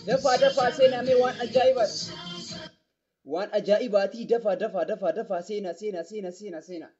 Dafa seenaa mee waan ajaa'ibaati. Waan ajaa'ibaati dafa seenaa.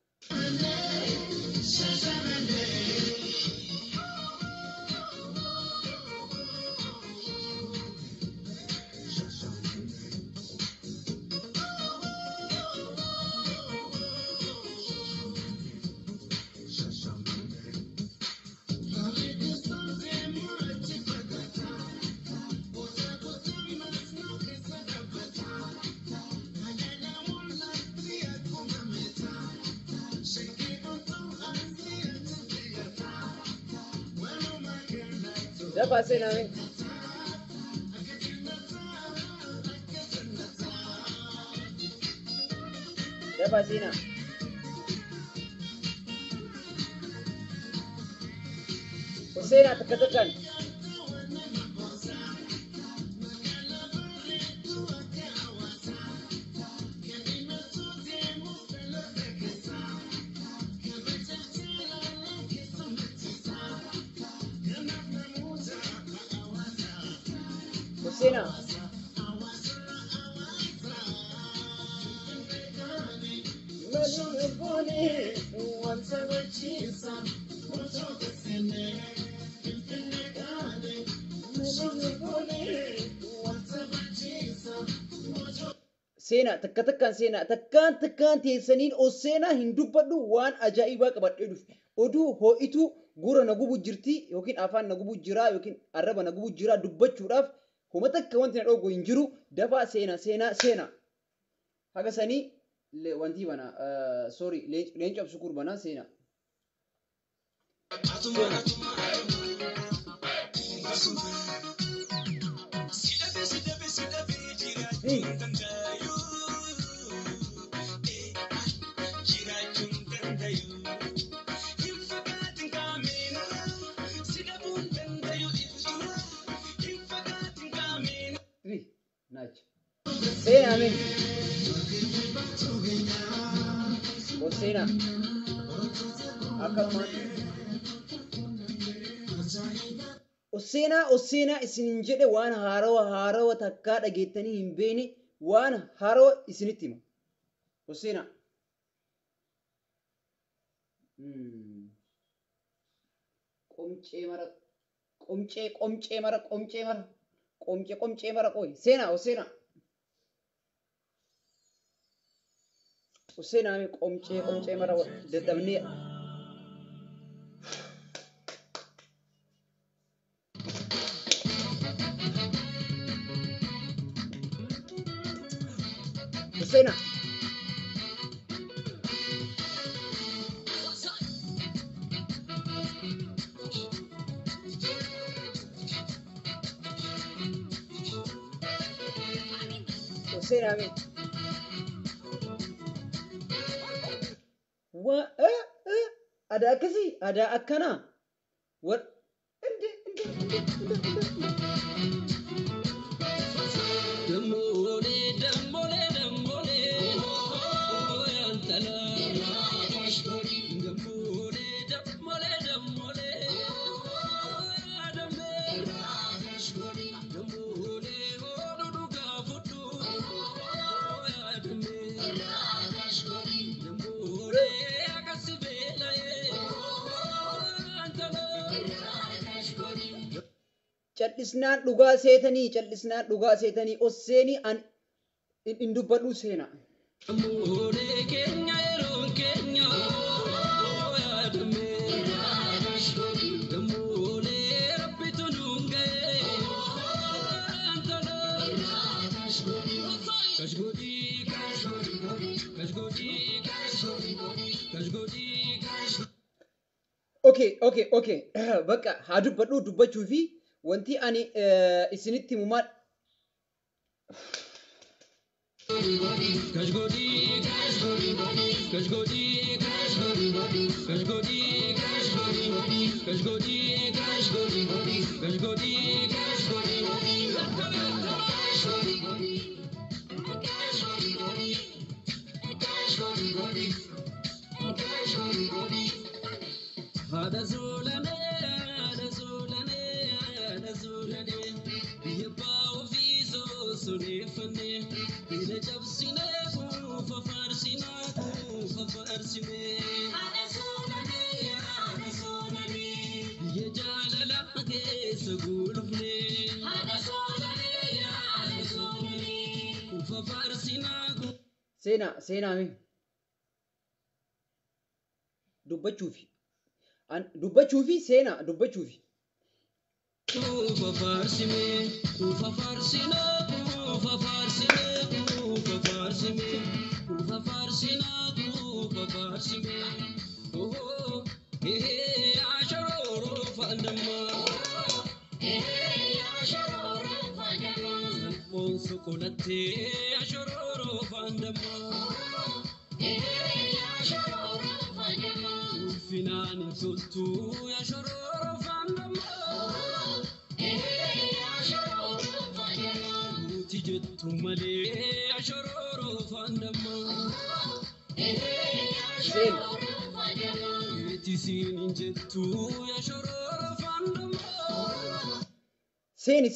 Dafa seenaa mee. Dafa seenaa. Seenaa takkan. Sena. Sena takkan sena takkan teessaniin seenaa hin dubbadhu waan ajaa'ibaa qabadhee dhufe. Oduu ho'itu gura na gubu jirti yookiin afaan na gubu jira yookiin arraba na gubu jira dubbachuudhaaf homa takka wanti na dhogu hin jiru. Dafa seenaa. Haga sanii wanti bana sorry leenca absukur bana seenaa. Sena men. Sena. Akaman. Sena isin jedhe waan haarawa takka dhageettanii hin beekne waan haarawa isinitti hima. Sena. Qomcee mara qoy. Sena. Sena mee qomcee mara dadhabnee. Sena. Sena mee. Ada akkasi ada akkana what callisnaan dhugaa seetanii osseeni an in dubbadhu seenaa. Okay. Bakka haa dubbadhu dubbachuu fi wanti ani isinitti himumaa seenaa mi dubbachuu fi seenaa dubbachuu fi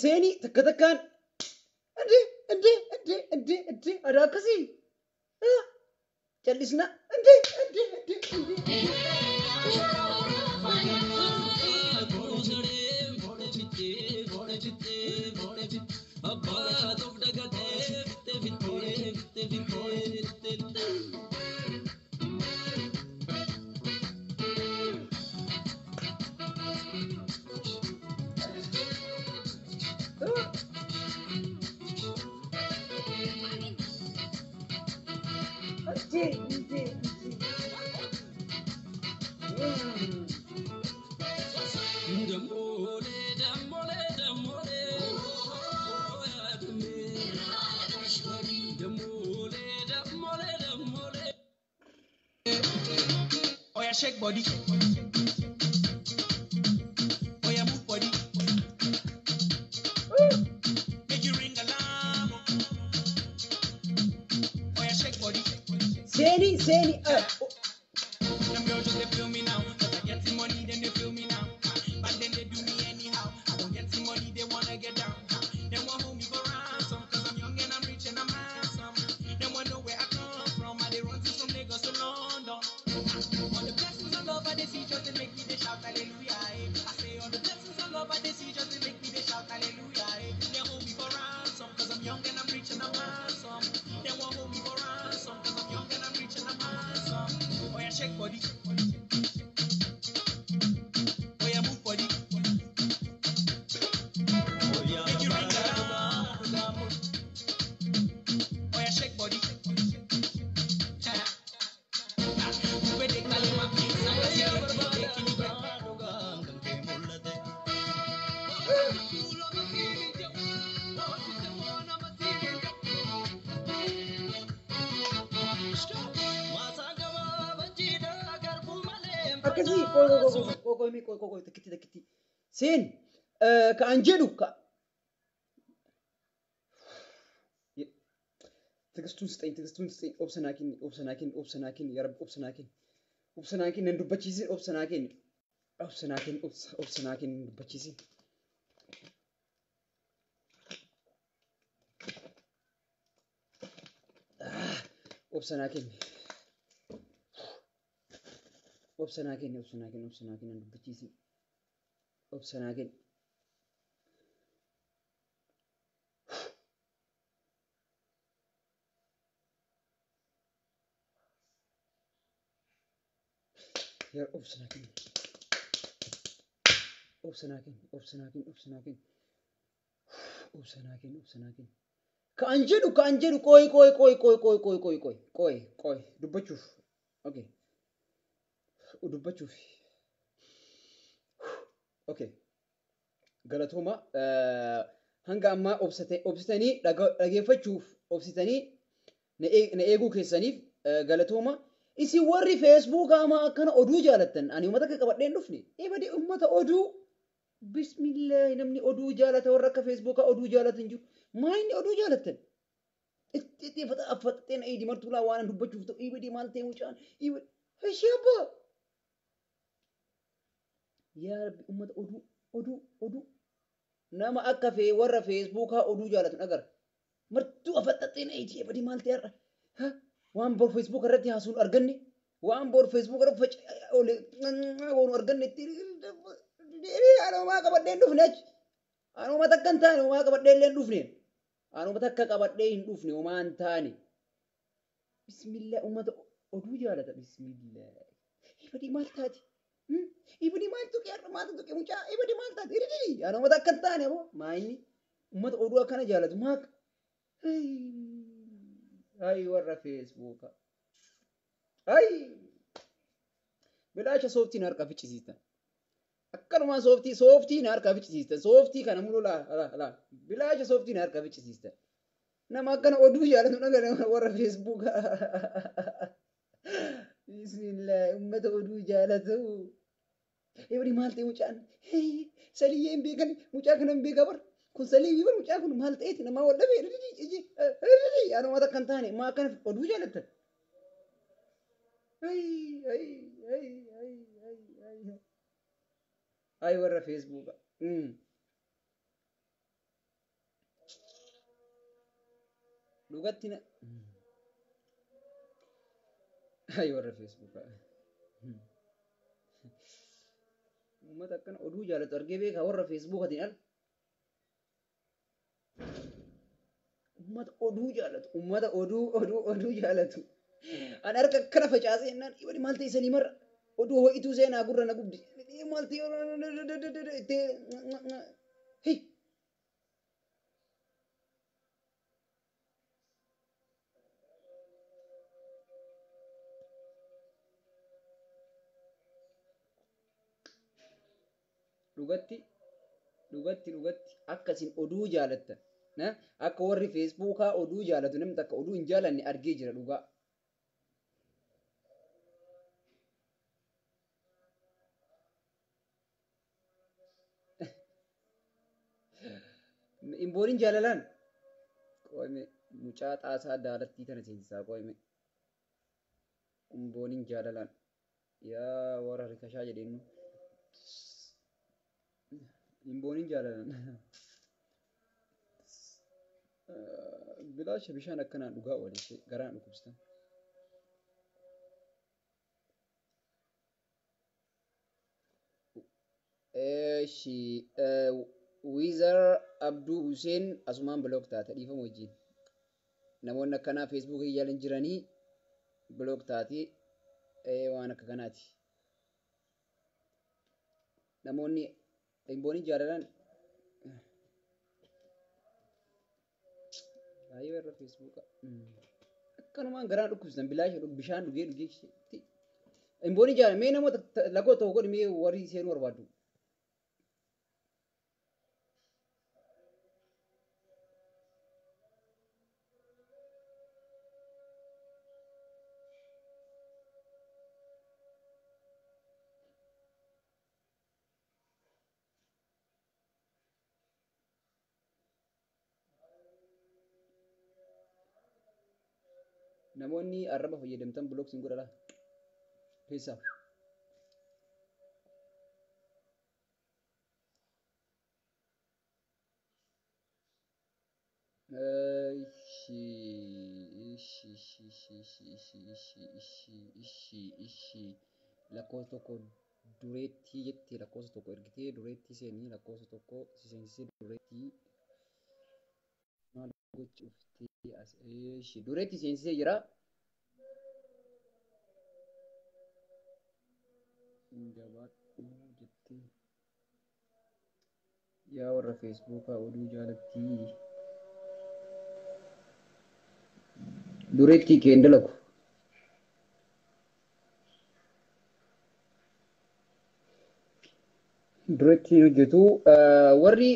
seeni takka takkaan ande ada akkasii callisna ande Shake body. Oh yeah, move body. Make you ring alarm. Oh yeah, shake body. seeni Them girls just they feel me now. Cause I get the money, then they feel me now. But then they do me anyhow. I don't get the money, they wanna get down. They want hold me for ransom. Cause I'm young and I'm rich and I'm handsome. They want know where I come from. I they run to from Lagos to London. All the blessings and love I they see just to make me they shout hallelujah. I say all the blessings and love I they see just to make me they shout hallelujah. They hold me for ransom cause I'm young and I'm rich and I'm handsome. They won't hold me for ransom cause I'm young and I'm rich and I'm handsome. Oh yeah, shake body. Oh yeah, move body. Make you ring the alarm. Oh yeah, shake body. Where they call him a piece, I see it, they kill me back. akkasii qoy takkitti seen ka'an jedhu ka ትግስቱን ስጠኝ ኦብሰናኪን የረብ ኦብሰናኪን እንዱበቺሲ ኦብሰናኪን እንዱበቺሲ ኦብሰናኪን እንዱበቺሲ ኦብሰናኪን Yer obsanakin. Ka'an jedhu qoy dubbachuuf. Okay. Dubbachuuf. Okay. Galatooma hanga ammaa obsitanii dhageeffachuuf obsitanii na eeguu keessaniif galatooma. Isin warri feesbuukaa amma akkana oduu jaalattan ani uummata akka qabadheen dhufne eebadee uummata oduu bismillaahi namni oduu jaalata warra akka feesbuukaa oduu jaalatan jiru maa inni oduu jaalattan itti affaxxee na eedi martuulaa waan dubbachuuf ta'u eebadee maal ta'e mucaan eebadee ishee abbaa yaa rabbi uummata oduu nama akka warra feesbuukaa oduu jaalatan agar martuu affaxxee na eedi eebadee maal ta'e har'a waan bor Facebook irratti haasuun arganne waan bor Facebook irratti waan arganne anuma qabadhee hin dhufne achi anuma takka hin taane anuma qabadhee illee hin dhufne anuma takka qabadhee hin dhufne homaa hin taane bismillah ummata oduu jaalata bismillah ibadii maal taati ibadii maal tuqe har'a maal tuqe mucaa ibadii maal taati anuma takka hin taane moo maa inni ummata oduu akkana jaalatu maaq ay warra feesbuuka ay bilaasha sooftiin harka ficcisiistan akkanuma sooftiin harka ficcisiistan sooftii kana mulu laa bilaasha sooftiin harka ficcisiistan nama akkana oduu jaalatu dhagare warra feesbuuka bismillah ummata oduu jaalatu ebdi maal ta'e mucaan saliyyee hin beekan mucaa kana hin beeka bar kun salii wiibar mucaa kun maal ta'eeti namaa wal dhabee anuma takka hin taane maa akkana oduu jaalattan ay warra feesbuuka dhugatti na ay warra feesbuuka ummata akkana oduu jaalatu argee beekaa warra feesbuukatiin al ummata oduu jaalatu ummata oduu jaalatu an harka akkana facaasee jennaan ibadi maal ta'e isanii marra oduu ho'ituu seenaa gurra na gubdi maal ta'e hey dhugatti akkasin oduu jaalattan akka warri feesbuukaa oduu jaalatu namni takka oduu hin jaalanne argee jira dhugaa. Imbooniin jaalalaan qo'ime mucaa xaasaa daalattii tana seensisaa qo'ime imbooniin jaalalaan yaa warra rikashaa jedheennu imbooniin jaalalaan bilaasha bishaan akkanaan dhugaa oolishee garaan dhukkubsatan. Wiizar Abduu Huseen asumaan bilook taate dhiifama wajjin namoonni akkanaa feesbuukii jaalan jiranii bilook taate waan akka kanaati. Namoonni imbooniin jaalalaan baay'ee warra feesbuuka akkanumaan garaan dhukkubsatan bilaasha bishaan dhugee imbooniin jaalan mee namoota lakkoo tokko godhi mee warri seenuu barbaadu. Namoonni arraba fayyadamtan bilooksiin godhadha keessaa. Lakkoofsa tokko dureettii jettee lakkoofsa tokko ergitee dureettii seenii lakkoofsa tokko seensisee dureettii maal gochuuftee as dureettii seensisee jira. Jettee yaa warra feesbuukaa oduu jaalattii dureettii kee hin dalagu. duratti hojjetu warri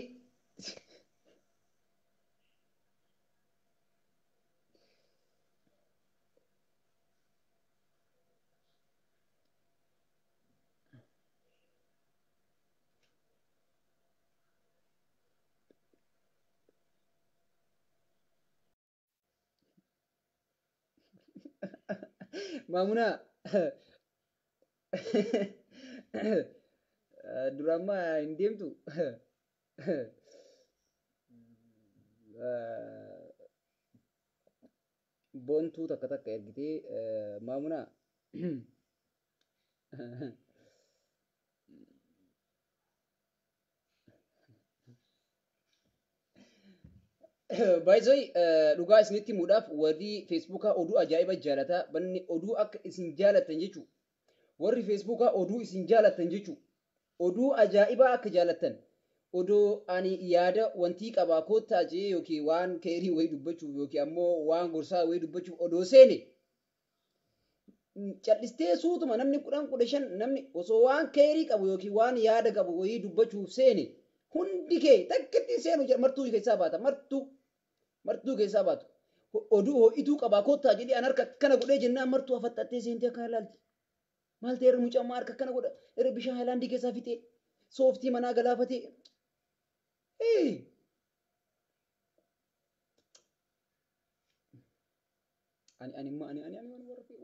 Maamuna durama hin deemtu boontuu takka takka ergitee maamuna baay'isooyi dhugaa isinitti himuudhaaf warri feesbuukaa oduu ajaa'iba jaalataa banni oduu akka isin jaalatan jechuudha. Warri feesbuukaa oduu isin jaalatan jechuudha. Oduu ajaa'ibaa akka jaalatan odoo ani yaada wantii qabaa koottaa jee yookiin waan keerii wayii dubbachuuf yookiin ammoo waan gorsaa wayii dubbachuuf odoo seene cal'istee suutuma namni 10-15 namni osoo waan keerii qabu yookiin waan yaada qabu wayii dubbachuuf seene hundi kee takkatti seenu martuu keessaa baata martuu keessaa baatu. Oduu ho'ituu qabaa koottaa jedhee an harka kana godhee jennaan martuu afattattee seentee akka ilaalti. Maal ta'e mucammaa harka kana godha irra bishaan haayilaandii keessaa fixee sooftii manaa galaafatee.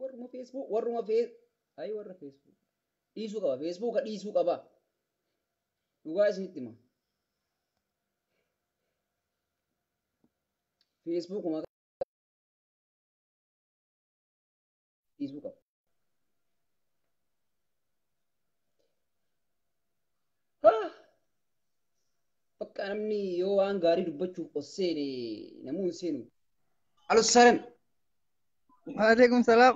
Warruma feesbuuk dhiisuu qaba feesbuuka dhiisuu qaba dhugaa isinitti hima. Facebook ma Facebook bakka namni yoo waan gaarii dubbachuuf osseene namuu hin seenu. Alo salam. Waalaikum salam.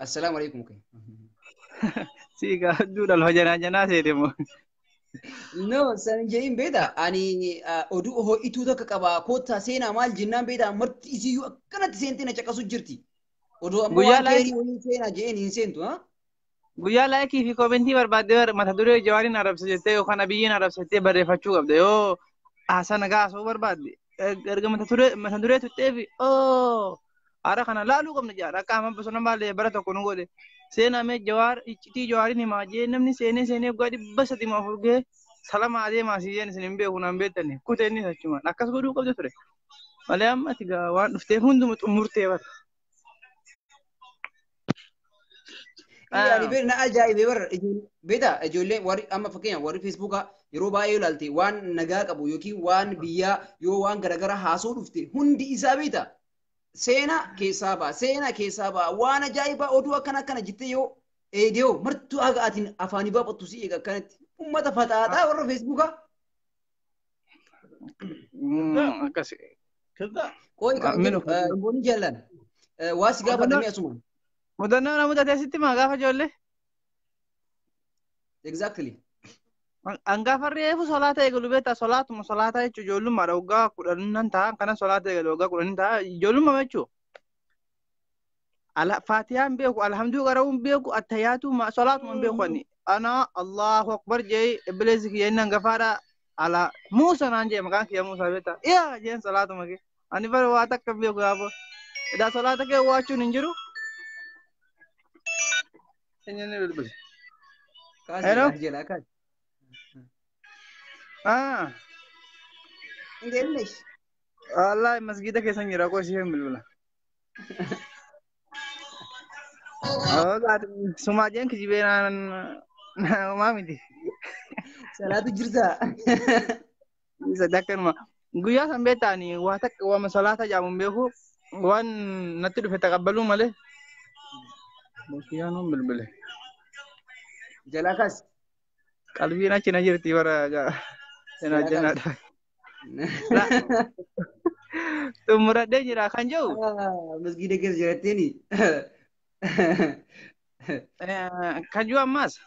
Assalaamu alaikum kay. Siga duudal hojana jana seedemo. No, san jein beda ani oduu ho'ituu takka qaba koottaa seenaa maal jennaan beda marti isiyyuu akkanatti seentee na caqasu jirti. Oduu ammoo waan keerii waliin seenaa jeen hin seentu ha. Guyyaa laayikii fi koomentii barbaadde mata duree Jawaariin arabsa jettee yookaan Abiyyiin arabsa jettee barreeffachuu qabda yoo haasana gaasoo barbaadde erga mata duree tuttee fi haara kana laaluu qabna jaara akka amma bosona baalee bara tokko nu godhe seenamee Jawaar iccitii Jawaariin himaa jee namni seenee waggaa 300 afurgee salama adeemaa siyyeen isin hin beeku naan beektani kuteenni sachumaan akkas godhuu qabde ture malee amma ati waan dhuftee hunduma xumurtee bara. Yani beda na ajaa'ibe warra beda ijoollee warri amma fakkeenya warri feesbuukaa yeroo baay'ee ilaalte waan nagaa qabu yookiin waan biyyaa yoo waan garaagaraa haasoo dhufte hundi isaa beeta seenaa keessaa ba'a waan ajaa'ibaa oduu akkana jettee yoo eediyoo martuu haga atiin afaanii baaphattu si eega akkanatti ummata faxaaxaa warra feesbuukaa. Akkasi. Qoy kan booni jaallan waasi gaafa dhamee asumaan. Mudannoo na mudatee sitti maa gaafa ijoollee? Exactly. An gaafa reefu solaata eegalu beektaa solaatuma solaataa jechuun ijoollummaadha waggaa 10 ta'a kana solaata eegalu waggaa 10 ta'a ijoollummaa jechuun. Faatiyaan beeku alhamduu qara'uun beeku attayyaatu solaatuma beeku ani ana Allahu akbar jee ibleesi kiyya inni hangafaadha ala Muusa naan jee maqaan kiyya Muusaa beektaa yaa jeen solaatuma kee ani bara waa takka beeku gaafa idaa solaata kee waachuun hin jiru. Ini betul. Hello. English. Allah masjid ke sangira ko sih bilbila. Gak semua aja yang kejibenan mami di. Salatu jirta. Bisa dakkan mah. Guya sampai tani watak wa masalah ta jamu beku wan nanti du fetakabalu male. Musiano bilbile. Jalakas. Kalbi na cina jirti wara ga. Cina ada. Tumurad deh jira kan jauh. Meski dia kira jerat ini. Kan jauh mas.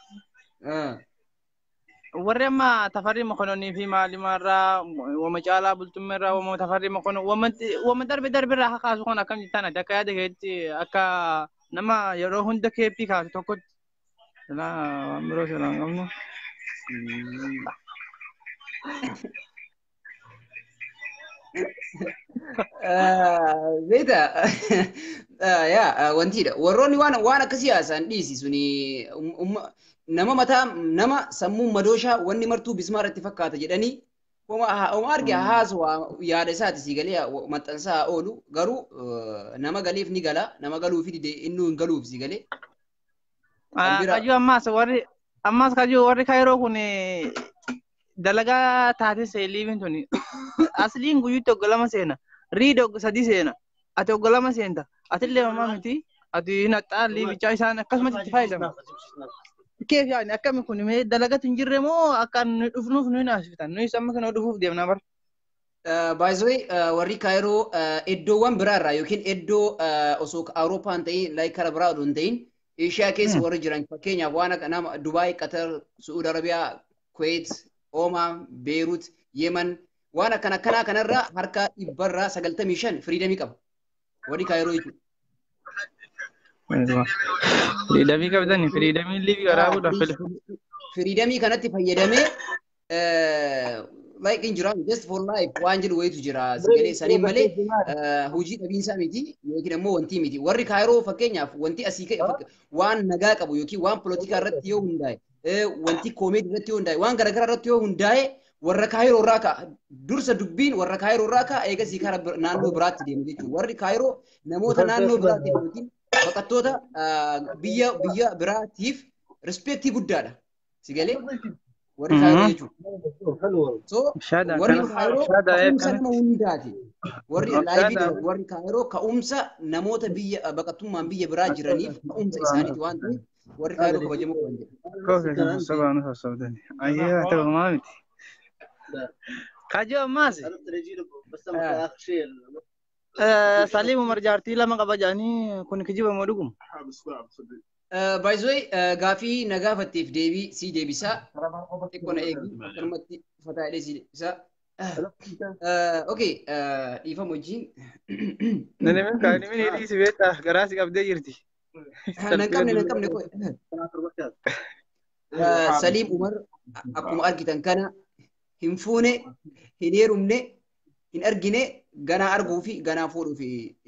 Warra ma tafarri makononi fi mali marra wa macala bultumera wa tafarri makono wa darbe ra haka sukon akam jitana dakaya de hetti aka nama yeroo hunda keeppii kaatu tokkotti silaa waan biroo silaa qabnu Beeta yaa wantiidha warroonni waan akkasii haasa'an dhiisi suni nama mataa nama sammuu madooshaa wanni martuu bismaaratti fakkaata jedhanii oma arge haasawaa yaada isaati si galee maxxansaa oolu garuu nama galeef ni gala nama galuufi dide inni hin galuuf si galee. Kajuu ammas kajuu warri kaayiroo kun dalagaa taate seeliifin tuni asliin guyyuutti oggolama seena riida sadii seena ati oggolama seenta atillee mamaa miti ati naxxaa liibichaa isaan akkasumatti itti fayyadamu. Keef yaani akkami kun mee dalagatu hin jirre moo akka nu dhufnuuf nu naasifitan nuyi amma kana dhufuuf deemnaa bar. By the way warri kaayiroo iddoowwan biraarraa yookiin iddoo osoo Awurooppaan ta'in like kara biraa odoo hin ta'in Eeshiyaa keessa warri jiran fakkeenyaaf waan akka nama Dubaay, Qatar, Su'uud Arabiyaa, Kuwait, Oman, Beirut, Yemen waan akkanaa kanarraa harka 195 firiidamii qaba. Warri kaayiroo jechuudha. Firiidamii qabdani firiidamii liivii waraabuudhaaf firiidamii kanatti fayyadamee like in jiran just for life waan jedhu wayitu jira sagalee saniin malee hojii dhabiinsaa miti yookiin ammoo wanti miti warri kaayiroo fakkeenyaaf wanti asii waan nagaa qabu yookiin waan polotikaa irratti yoo hundaa'e wanti koomeedii irratti yoo hundaa'e waan garaagaraa irratti yoo hundaa'e warra kaayiroo irraa ka'a dursa dubbiin warra kaayiroo irraa ka'a eegasii kara naannoo biraatti deemu jechuudha warri kaayiroo namoota naannoo biraatti yookiin baqattoota biyya biraatiif rispeektii guddaadha sigalee warri kaayiroo jechuudha. So warri kaayiroo ka'umsa nama hundaati. Warri laayivii warri kaayiroo ka'umsa namoota biyya baqattummaan biyya biraa jiraniif ka'umsa isaaniiti waan ta'eef warri kaayiroo kabajamuu qaban jedha. Koofee sabaan sassaabdani. Ayyee ta'u maa miti. Kajoo ammaas. Saliim Umar jaartii lama qaba jedhanii kun kijiba moo dhuguma? By the way gaafii na gaafatteef deebii si deebisaa xiqqoo na eegi akkanumatti fataadhee si deebisaa. Okay dhiifama wajjin. Nanimin kaanimin hidhii si beektaa garaa si qabdee jirti. Nan qabne koo. Saliim Umar akkuma argitan kana hin fuune hin heerumne hin argine ganaa arguu fi ganaa fuudhuuf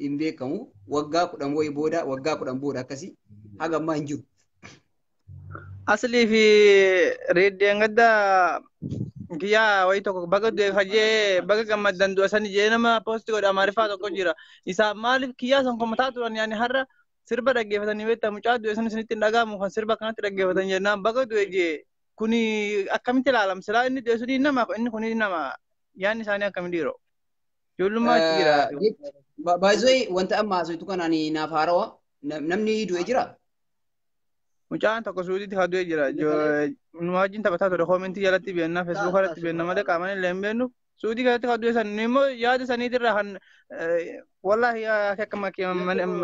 hin beekamu waggaa 10 wayii booda waggaa 10 booda akkasii haga ammaa hin jiru. Aslii fi reeddeen gadda kiyyaa wayii tokko baga du'e baga gammaddan du'a sani jee nama poosti godha amaariffaa tokko jira. Isaa maaliif kiyyaa san komataa turan yaani har'a sirba dhaggeeffatanii beektaa mucaa du'e sun isinitti hin dhaga'amu kan sirba kanatti dhaggeeffatan jennaan baga du'e jee kuni akkamitti ilaalama silaa inni du'e suni nama inni kuni nama yaanni isaanii akkamitti dhiiroo. Ijoollummaa achi jira. Baay'ee wanta amma haasawtu kanaan naaf haarawaa namni du'e jira. Mucaan tokko suudiitti haa du'e jira. Nu wajjin taphataa ture koomentii jalatti beennaa feesbuukaa irratti beennaa malee qaamaan illee hin beennu. Suudii kanatti haa du'e san immoo yaada saniitirraa kan wallaahi akka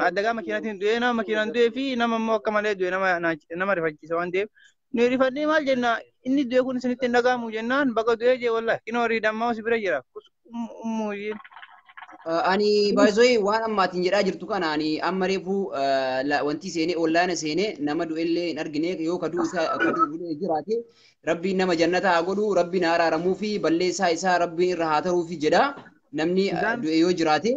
addagaa makiinaatiin du'e nama makiinaan du'ee fi nama immoo akka malee du'e nama rifachiisa waan ta'eef. Nu rifannee maal jenna inni du'e kun isinitti hin dhaga'amu jennaan baga du'e jee wallaahi kinoo riidhammaa si bira jira. Ani baay'ee waan ammaatiin jedhaa jirtu kana ani amma reefu wanti seenee ollaana seenee nama du'ellee hin argine yoo kaduu isaa jiraate rabbiin nama jannata haa godhu rabbiin haa araaramuu fi balleessaa isaa rabbiin irra haa taruufi jedha namni du'e yoo jiraate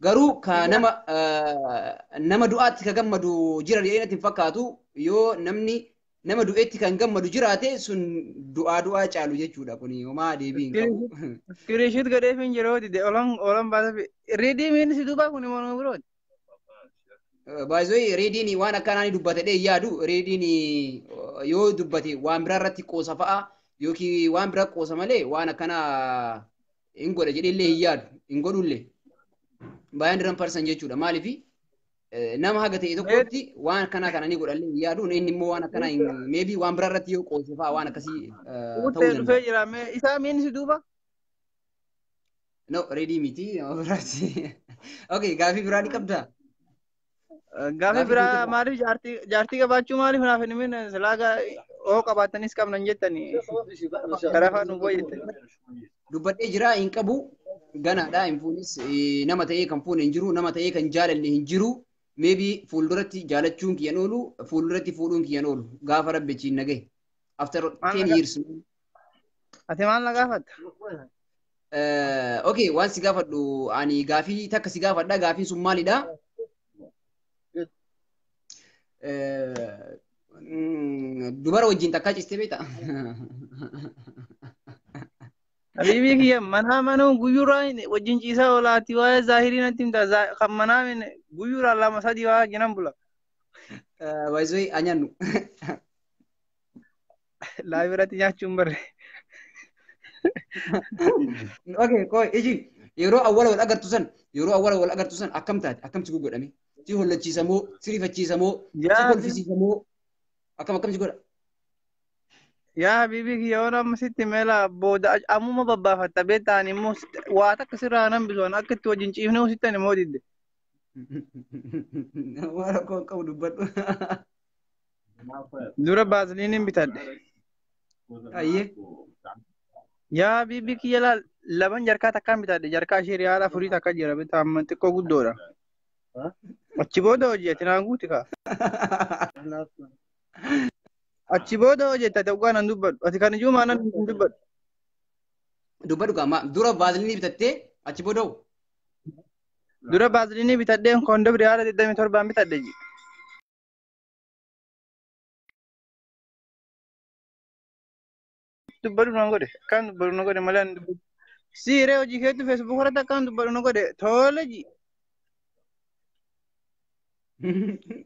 garuu ka nama du'aatti ka gammadu jira jedhee natti hin fakkaatu yoo nama du'eetti kan gammadu jiraate sun du'aa caalu jechuudha kuni homaa deebiin qabu. Kiriishit gadheefiin yeroo dide olan baasa reediimiin si duubaa kuni moo birooti. Baay'ee reediin waan akkanaanii dubbatee yaadu reediin yoo dubbate waan biraa irratti qoosa fa'a yookiin waan biraa qoosa malee waan akkanaa hin godha jedhee hin yaadu hin godhullee baay'een 100% jechuudha maaliifi. Nama haga ta'e tokkotti waan akkanaa kana ni godhallee yaadu inni immoo waan akkanaa maybe waan biraa irratti yoo qoose fa'aa waan akkasii ta'uu danda'a. Jira isaa miin si duuba? No ready miti nama biraati. Okay gaafii biraa ni qabdaa? Gaafii biraa maaliif jaartii qabaachuu maaliif naaf hin himin silaagaa oo qabaatanis qabnan jettanii karaa afaan nu booyettani. Dubbadhee jira hin qabu ganaadha hin fuunis nama ta'ee kan fuune hin jiru nama ta'ee kan jaalalle hin jiru. Maybe fuulduratti jaalachuun kiyyan oolu fuulduratti fuudhuun kiyyan oolu gaafa rabbichiin nagaye after Maal 10 na years. ati maal na gaafatta? Okay, waan si gaafadhu ani gaafii takka si gaafadha. Gaafiin sun maalidha? Dubara wajjin takkaa cistee beektaa? Habiibii kiyya manaa manuu guyyuurraa wajjin ciisaa oolaati waa'ee zaahirii natti himta kan manaa guyyuurraa 2-3 waa jinan bula. Waayizoo anyaannu. Laabiratti nyaachuun barre. Okay, koi iji yeroo awwala wal agartu san akkam taate akkamti godhame? Si hollachiisa moo si rifachiisa moo si kolfisiisa moo akkam si godha? Yaa habiibii kiyya waan amma sitti meela booda ammuma babbaafatta beektaan immoo waa takka sirraa nan bisuun akka itti wajjin ciifnee usittan immoo didde. Waan akkoo qabu dubbadhu. Dura baaziliiniin bitadhe. Ayyee. Yaa habiibii kiyya laal laban jarkaa takkaan bitadhe jarkaa ishee riyaala 4 takka jira bitaa amma xiqqoo guddoodha. Achi booda hojii ati naan guuti kaa. Achi booda hojjetta ta'uudhaan nan dubbadhu. Ati kan iyyuu maanan hin dubbadhu. Dubbadhu kaa dura baaziliinii bitattee achi booda hoo? Dura baaziliinii bitadheen koondoo riyaala 27 bitadhe ji. Dubbadhu nan godhe kan dubbadhu nan godhe malee dubbadhu. Siiree hojii keetti feesbuuk irratti akkaan dubbadhu nan godhe tole ji.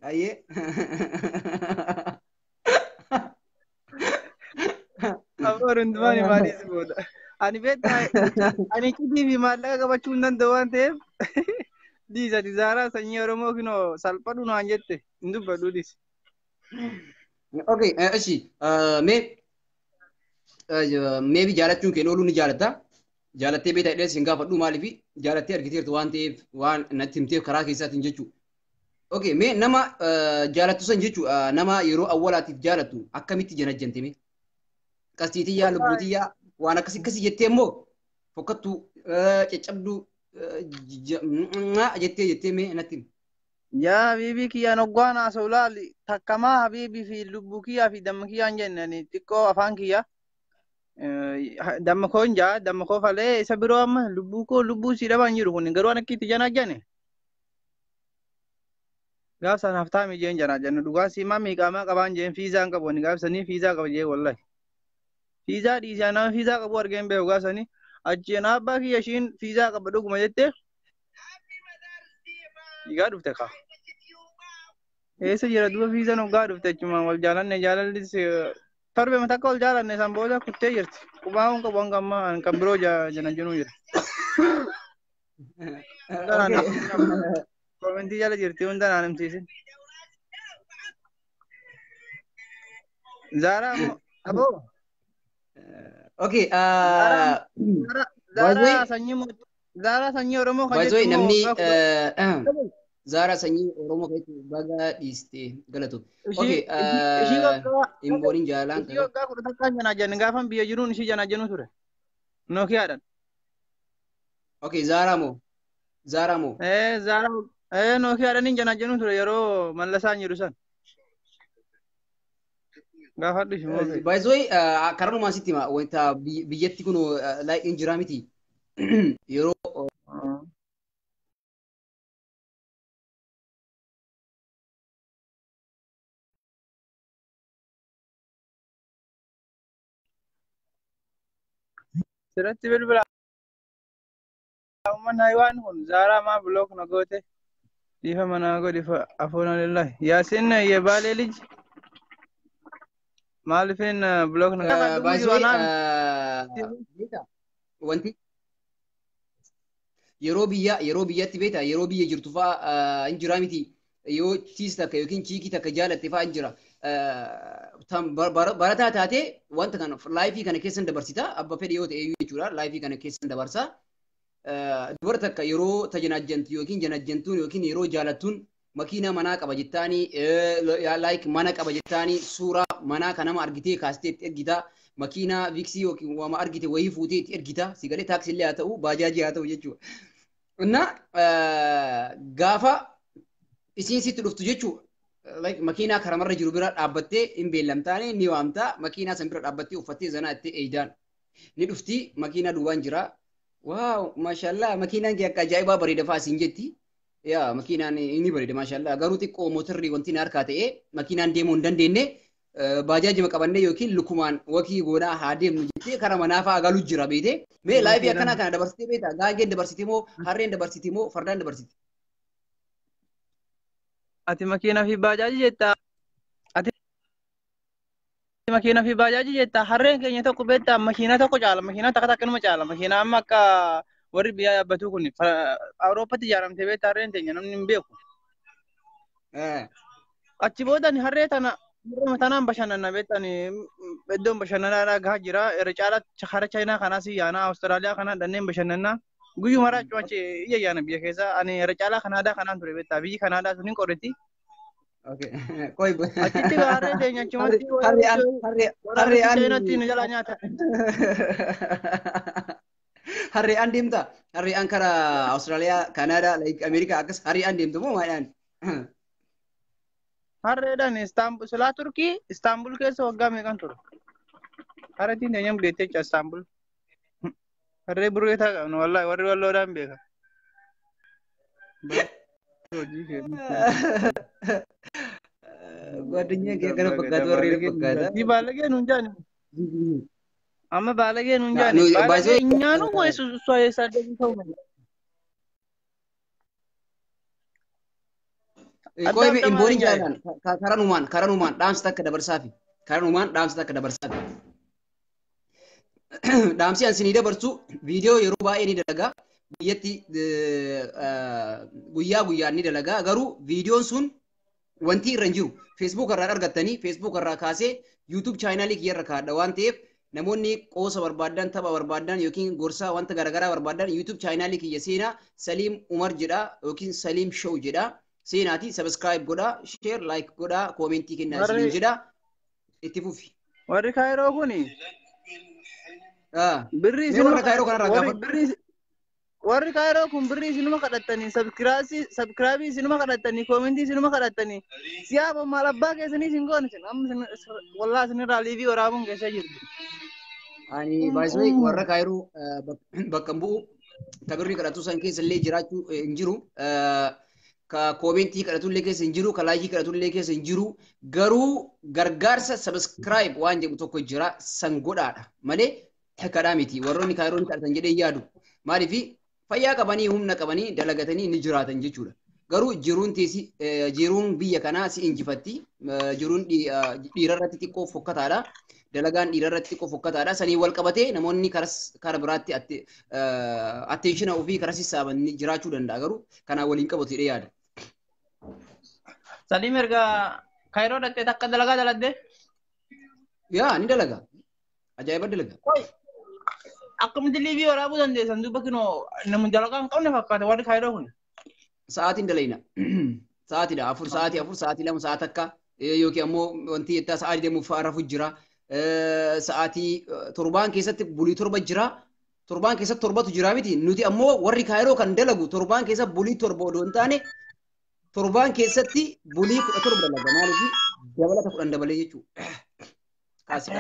Ayyee. Afaan hundumaan maaliif booda. Ani beektaa ani cidii fi maallaqa qabachuu hin danda'u waan ta'eef dhiisati zaaraa sanyii Oromoo kinoo salphadhu naan jette hin dubbadhu dhiisi. Okay, eshi maybe jaalachuun kee ooluu ni jaalatta. Jaalattee beektaa hidhee siin gaafadhu maaliif jaalattee argiteertu waan ta'eef waan natti himteef karaa keessaatiin jechuu. Okay, mee nama jaalattu san jechuu nama yeroo awwalaatiif jaalattu akkamitti janajjantee mee? Qasiitiyyaa lubbuutiyyaa waan akkasii jettee immoo fokkattuu caccabduu jettee mee natti himi. Yaa habiibii kiyyaan hoggaan haasa'u laali takkamaa habiibii fi lubbuu kiyyaa fi damma kiyyaan jennani xiqqoo afaan kiyyaa damma koo hin jaa damma koo falee isa biroo amma lubbuu si dhabaan jiru kun garuu akka itti janaajjane. Gaaf sanaaf taa'ame jeen janaajannu dhugaa siimaa miiqaamaa qabaan jeen fiizaan qabu ani gaaf sanii fiizaa qaba jee wallahi. Fiizaa dhiisee nama fiizaa qabu argeen beeku gaaf sanii achiin abbaa kiyya ishiin fiizaa qaba dhuguma jettee dhiigaa dhufte kaa. Eessa jira duba fiizaan hoggaa dhufte achumaan wal jaalanne jaalallis torbeema takka wal jaalanne san booda kuttee jirti. Qubaa'uun qabu hanga ammaa kan biroo janajjanuu jira. Komentii jala jirti hunda naan himsiisin. Zaaraa moo aboo? Okay, Zaaraa sanyii Oromoo kan jettu namni Zaaraa sanyii Oromoo kan jettu baga dhiiste galatu. Okay, imbooriin jaalaan ishii waggaa 10 takkaan janaajanne gaafan biyya jiruun ishii janaajjanuu ture. Nookiyaadhaan. Okay, Zaaraa moo? Zaaraa Nookiyaadhaan hin janaajjanuu ture yeroo mallasaan jiru san. Gaafadhu ishii moo? By the way, karaa sitti hima wanta biyyatti kun laayiin jira miti. Yeroo sirratti bilbila umman haywaan kun Zaaraa maa bilook na goote dhiifa manaa godhi afuuna lillahi yaasin yebaalee liji maaliifin bilook na wanti yeroo biyyatti beekta yeroo biyya jirtu fa'aa hin jira miti yoo tiis takka yookiin ciikii takka jaalatte fa'aa hin jira. Barataa taatee wanta kana laayifii kana keessan dabarsita abba fedhe yoo ta'e jechuudha laayifii kana keessan dabarsa. Dubara takka yeroo tajanajjantu yookiin janajjantuun yookiin yeroo jaalattuun makiinaa manaa qaba jettaanii laayik mana qaba jettaanii suuraa manaa kan nama argitee kaastee itti ergita makiinaa viksii yookiin waama argite wayii fuutee itti ergita sigalee taaksiillee haa ta'u baajaajii haa ta'u jechuudha. Inna gaafa isiin sitti dhuftu jechuudha. like makiinaa karamarra jiru bira dhaabbattee hin beellamtaane ni waamtaa makiinaa san bira dhaabbattee uffattee zanaa itti eeydaan ni dhufti makiinaa duwwaan jira waaw maashaallah makiinaan kee akka ajaa'ibaa bareeda fa'aa siin jetti yaa makiinaan ni bareeda maashaallah garuu xiqqoo mootorri wanti na harkaa ta'ee makiinaan deemuu hin dandeenye baajaajima qabannee yookiin lukumaan wakii goonaa haa deemnu jettee karaa manaa fa'aa galuu jira beekte mee laayifii akkanaa kana dabarsitee beekta gaangeen dabarsiti moo harreen dabarsiti moo fardaan dabarsiti. Ati makiinaa fi baajaaji jetta. Ati makiinaa fi baajaaji jetta. Harreen keenya tokko beektaa makiinaa tokko caala. Makiinaa takka takkanuma caala. Makiinaa amma akka warri biyyaa yaabbatu kun Awurooppatti ijaaramtee beektaa harreen teenya namni hin beeku. Achi boodan harree tana tanaan bashannana beektan iddoon bashannanaa gahaa jira. Irra caala hara Chaayinaa kanaas yaana Awustiraaliyaa kana dhanneen bashannanaa. Guyyuma raachuu achi iyya yaana biyya keessa ani irra caalaa Kanaadaa kanaan ture beektaa biyyi Kanaadaa sun hin qorretti. Achitti harree teenya achumatti harree jala nyaata. Harree an deemta harree an karaa Awustiraaliyaa Kanaadaa Ameerikaa akkas harree an deemtu moo maadhaan? Harreedhaan Istaanbul silaa Turkii Istaanbul keessa waggaa meeqan ture? Harreetiin teenya buleettee jecha Istaanbul. Harree burree taa qabna wallahi warri walloodhaan beeka. ጓደኛ ከገረ ፈቃድ ወሬ ፈቃድ ዲ ባለጌ ነው እንጂ አማ ባለጌ ነው እንጂ ባለጌ እኛ ነው ወይስ እሷ የሳደጉ ሰው ነው? ቆይ ኢምቦኒ ጃላን ከረኑማን ዳንስ ተከ ደበርሳፊ ከረኑማን ዳንስ ተከ ደበርሳፊ ዳምሲ አንስኒ ደበርሱ ቪዲዮ የሩባ ኤኒ ደለጋ ብየቲ ጉያ ኒ ደለጋ ገሩ ቪዲዮን ሱን ወንቲ ረንጂሩ ፌስቡክ አራ አርገተኒ ፌስቡክ አራ ካሴ ዩቲዩብ ቻናል ሊክ የረካዳ ዋንቴፍ ነሞኒ ቆሰ በርባዳን ተባ በርባዳን ዮኪን ጎርሳ ዋንተ ገረገራ በርባዳን ዩቲዩብ ቻናል ሊክ የሴና ሰሊም ኡመር ጅዳ ዮኪን ሰሊም ሾው ጅዳ ሴናቲ ሰብስክራይብ ጎዳ ሼር ላይክ ጎዳ ኮሜንት ኪና ሰሊም ጅዳ ኢቲፉፊ ወሪ ካይሮ ኩኒ birri sinuma kairo kana raga warri kairo kun birri sinuma kadhattani subscribe sinuma kadhattani comment sinuma kadhattani siyaaba malabba keessani singoon sin am wallahi sin ralivi waraabun keessa jirtu ani baisoi warra kairo bakkambu kabirri kadhatu san keessa illee jiraachuu injiru ka comment kadhatu illee keessa injiru ka like kadhatu illee keessa injiru garuu gargaarsa subscribe waan jedhu tokko jira san godhaadha malee kadamiti warroonni kaayiroon kadhatan jedhee yaadu maaliif fayyaa qabanii humna qabanii dalagatanii ni jiraatan jechuudha garuu jiruun biyya kanaa si injifatti jiruun dhiirarratti xiqqoo fokkataadha dalagaan dhiirarratti xiqqoo fokkataadha sanii wal qabatee namoonni kara biraatti attenshina ofii kara sissaaban jiraachuu danda'a garuu kanaa waliin qabatu jedhee yaada. Saliim erga kaayiroo dhattee takka dalagaa daladde? Yaa ni dalaga ajaa'iba dalaga. Akkamitti liivii waraabuu dandeessan duuba kinoo namu dalagaa hin qabne fakkaata warri kaayiroo kun. Sa'aatiin dalayna. Sa'aatiidha sa'aatii lama sa'aat akka yookiin ammoo wanti jettaa sa'aatii deemuuf rafu jira. Sa'aatii torbaan keessatti bulii torba jira. Torbaan keessatti torbatu jira miti nuti ammoo warri kaayiroo kan dalagu torbaan keessa bulii torba odoo hin taane torbaan keessatti bulii 17 dalaga maaliif dabalata 10 dabalee jechuudha. Kaasi.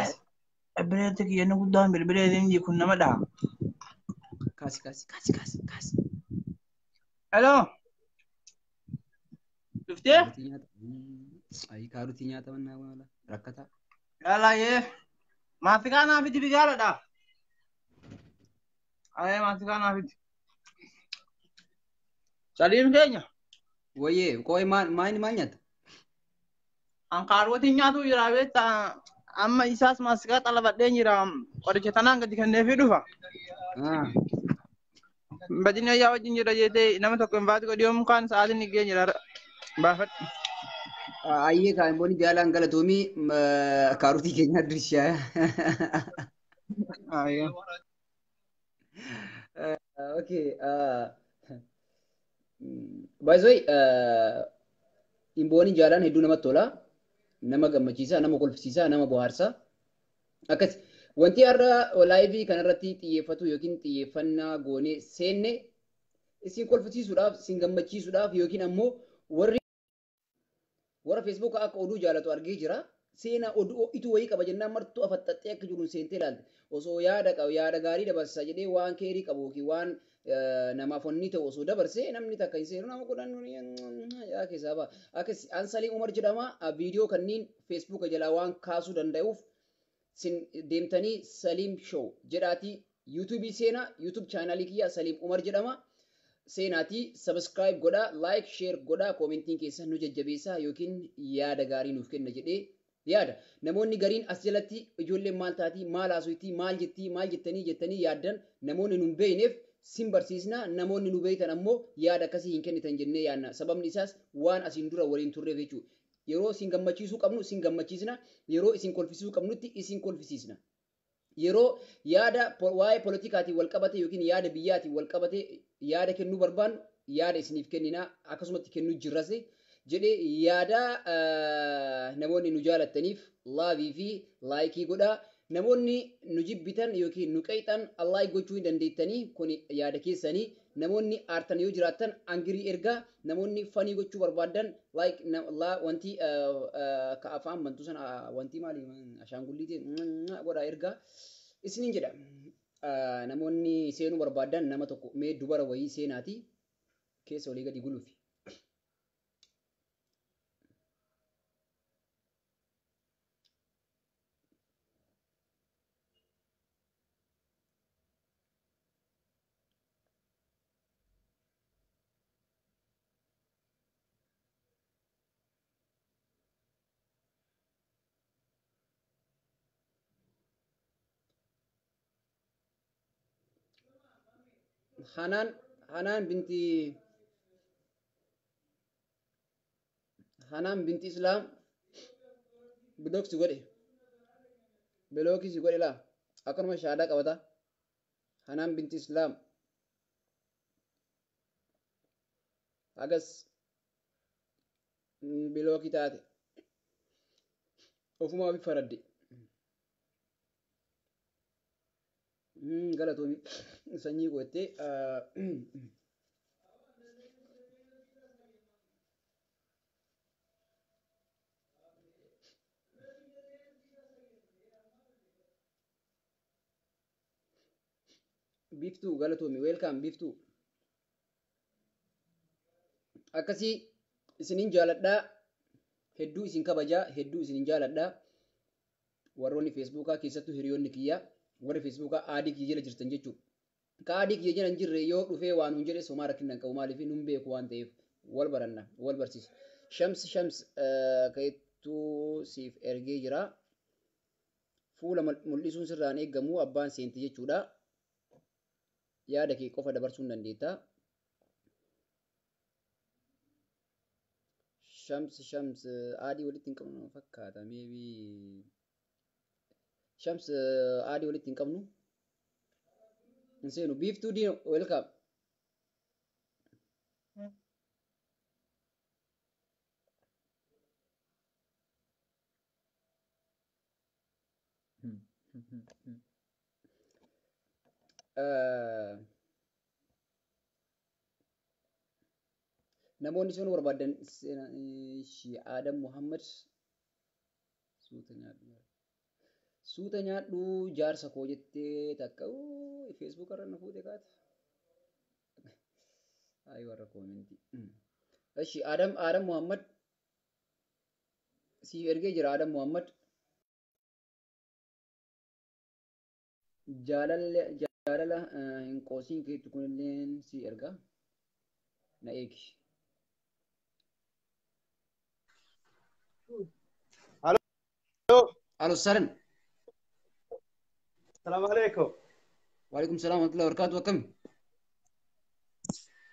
Bineelda kiyyanni guddaan bilbilee kun nama dhaha. Kaasi. Hello. Dhuftee? Ayi kaarutii nyaata mannaa wala rakkata. Yaalaa yee. Maasikaa naafiti bigaaladha. Ayee maasikaa naafiti. Saliim keenya. Wayyee qo'ee maal nyaata? Ankaarootiin nyaatu jira beektaa. Amma isaas maasikaa xalabadheen jira qoricha tanaan gadi kenneefii dhufa. Badini ayyaa wajjin jira jettee nama tokko hin baatu godhiyoo mukaan sa'aatiin ni geenye jira baafadhu. Ayyee kaan booni jaalaan galatoomii kaarotii keenya dirshaa. Okay. By the way, imbooni jaalaan hedduu namatti tola. Nama gammachiisaa, nama kolfisiisaa, nama bohaarsaa. Akkas wanti har'a laayivii kanarratti xiyyeeffatu yookiin xiyyeeffannaa goonee seenne isin kolfisiisuudhaaf, isin gammachiisuudhaaf yookiin ammoo warri warra Facebook akka oduu jaalatu argee jira. Seenaa oduu itu wayii qaba jennaan martuu afaxaxxee akka jiru seentee ilaalte. Osoo yaada gaarii dabarsa jedhee waan keerii qabu yookiin waan namaaf onni ta'u osoo dabarsee namni takka hin seenu nama godhan yaa keessaa ba'a. Akka Ansalii Umar jedhama viidiyoo kanneen Facebook jalaa waan kaasuu danda'uuf sin deemtanii Saliim Show jedhaatii YouTube seenaa YouTube chaanalii kiyya Saliim Umar jedhama. Seenaatii subscribe godhaa, like, share godhaa, commentiin keessan nu jajjabeessaa yookiin yaada gaarii nuuf kenna jedhee yaada. Namoonni gariin as jalatti ijoolleen maal taatii, maal haasoftii, maal jettanii yaaddan namoonni nu beeyneef sin barsiisna. Namoonni nu beeytan ammoo yaada akkasii hin kennitan jennee yaadna. Sababni isaas waan asiin dura waliin turreef jechuudha. Yeroo isin gammachiisuu qabnu isin gammachiisna, yeroo isin kolfisuu qabnutti isin kolfisiisna. Yeroo yaada waa'ee politikaatiin wal qabate yookiin yaada biyyaatiin wal qabate yaada kennuu barbaannu yaada isiniif kennina akkasumatti kennuu jirrase jedhee yaada namoonni nu jaalattaniif laavii fi laayikii godhaa. Namoonni nu jibbitan yookiin nu qeexan Allah gochuu hin dandeettanii kun yaada keessanii. Namoonni aartan yoo jiraattan angirii ergaa. Namoonni fanii gochuu barbaadan wanti ka afaan bantu sana wanti maali ashaangulliitii godhaa ergaa isiniin jedha. Namoonni seenuu barbaadan nama tokko mee dubara wayii seenaati keessa olii gadi guluufi. Hanaan binti Islaam bilookii si godhe laa akkanuma shaadaa qabata. Hanaan binti Islaam agas bilookii taate ofumaa fi faradde. Galatoomi sanyii goottee Biftuu galatoomi welcome Biftuu. Akkasii isinin jaaladhaa, hedduu isin kabajaa, hedduu isinin jaaladhaa. Warroonni Facebookaa keessattuu hiriyoonni kiyyaa warri Facebookaa aadii kiyya jala jirtan jechuudha. Ka aadii kiyya jala hin jirre yoo dhufee waan hin jedhe somaa rakkinnan qabu maaliif nun beeku waan ta'eef wal baranna wal barsiisa. Shams ka'ettuu siif ergee jira. Fuula mul'isuun sirraan eegamu abbaan seenti jechuudha. Yaada kee qofa dabarsuu hin dandeetta. Shams aadii walitti hin qabnu fakkaata maybe. Shams aadii walitti hin qabnu. Inseenu Biftuu Dino welcome. Namoonni sun barbaadan Adam Muhammad suuta nyaadhu jaarsa koo jettee takka Facebook irra na fuute kaate. Ayi warra koomentii. Eshi Adam Muhammad siif ergee jira. Adam Muhammad jaalala hin qoosiin keetu kunilleen si erga na eegi. Halo Saran. Assalamualaikum. Waalaikumsalam warahmatullahi wabarakatuh.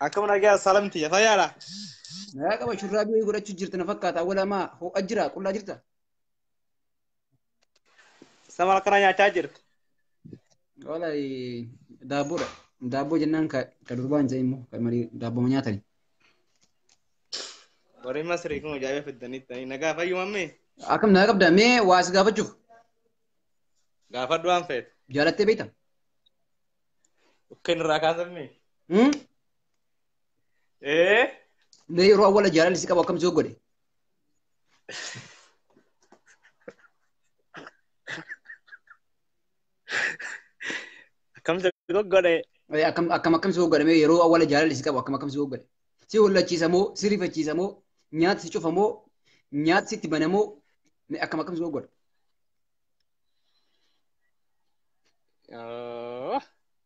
Akkam nagaa salamti ya fayyaadha. Nagaa qaba shurraabii godhachuu jirta na fakkaata. Awwala maa ho'a jira qullaa jirta. Sama akkana nyaachaa jirta. Wallahi daabboodha. Daabboo jennaan ka durbaan ta'e immoo kan marii daabboo nyaatani. Warri Masrii kun ajaa'ibaa fiddanitti nagaa fayyu mammee. Akkam nagaa qabda mee waa si gaafachuuf. Gaafadhu waan feet. Jaalattee beekta? Ukkeen irraa kaasamne. Mee yeroo awwala jaalalli si qabu akkam si godhe? Akkam si goggode. Akkam si goggodhame yeroo awwaala jaalalli si qabu akkam si goggodhe. Si hollachiisa moo si rifachiisa moo nyaati si cufa moo nyaati sitti bana moo akkam si goggodhe.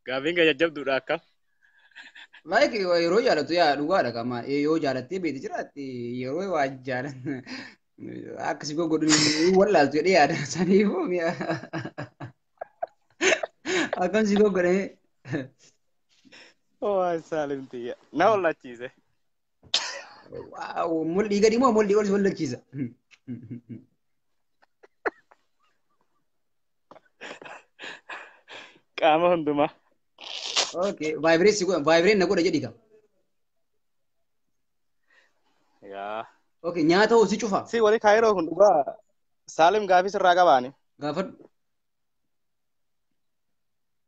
Gaafiin kee jajjabduudha akkam. Like yeroo jaalatu yaa dhugaadha qama yoo jaalattee beekti jiraatte yeroo waa jaalatu akka si goggodhu wallaaltu jedhee yaada saniifuu mi'a akkam si goggodhame. Waan saalimtiyya. Na hollachiise. Mul'ii gadi moo mul'ii ol si hollachiisa. Qaama hundumaa. Okay, vibrate na godha jedhi kam. Yaa. Okay, nyaata hoo si cufa. Si wali kaayiroo kun dhugaa Saalim gaafii sirraa qabaani. Gaafadhu.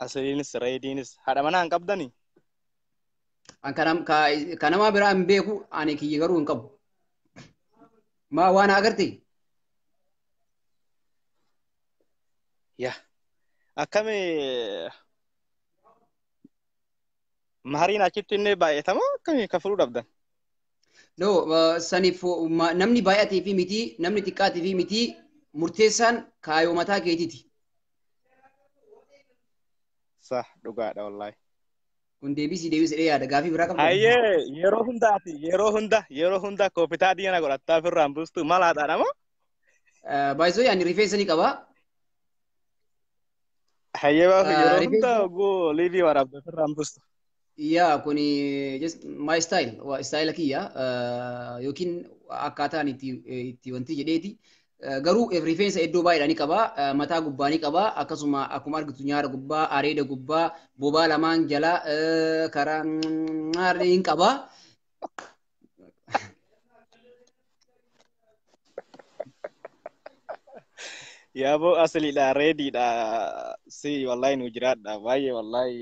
Asiriinis reediinis haadha manaa hin qabdanii. Kanamaa biraa hin beeku ani kiyya garuu hin qabu. Maa waan agarte? Yaa. Akkami mahariin achitti inni baay'atamoo akkami kafaluu dhabdan? No, saniif namni baay'atee fi miti namni xiqqaatee fi miti murteessaan kaayoo mataa keetiiti. Sa dhugaadha wallaahi. Kun deebisee yaada gaafii biraa qabda. Hayyee yeroo hunda koopitaa diina godhattaa ofirraan buustu malaadhaan moo? Baay'isoo yaani rifeensa ni qaba. Hayyee yeroo hunda oguu liivii waraabdu ofirraan buustu. Yaa kuni just my style style kiyya yookiin akkaataan itti wanti jedheeti. Garuu rifeensa iddoo baay'eedhaan ni qaba, mataa gubbaa ni qaba, akkasuma akkuma argitu nyaara gubbaa, areeda gubbaa, bobaa lamaan jala karaa ni qaba. Yaaboo asaliidha reediidha si wallahi nu jiraadha baay'ee wallahi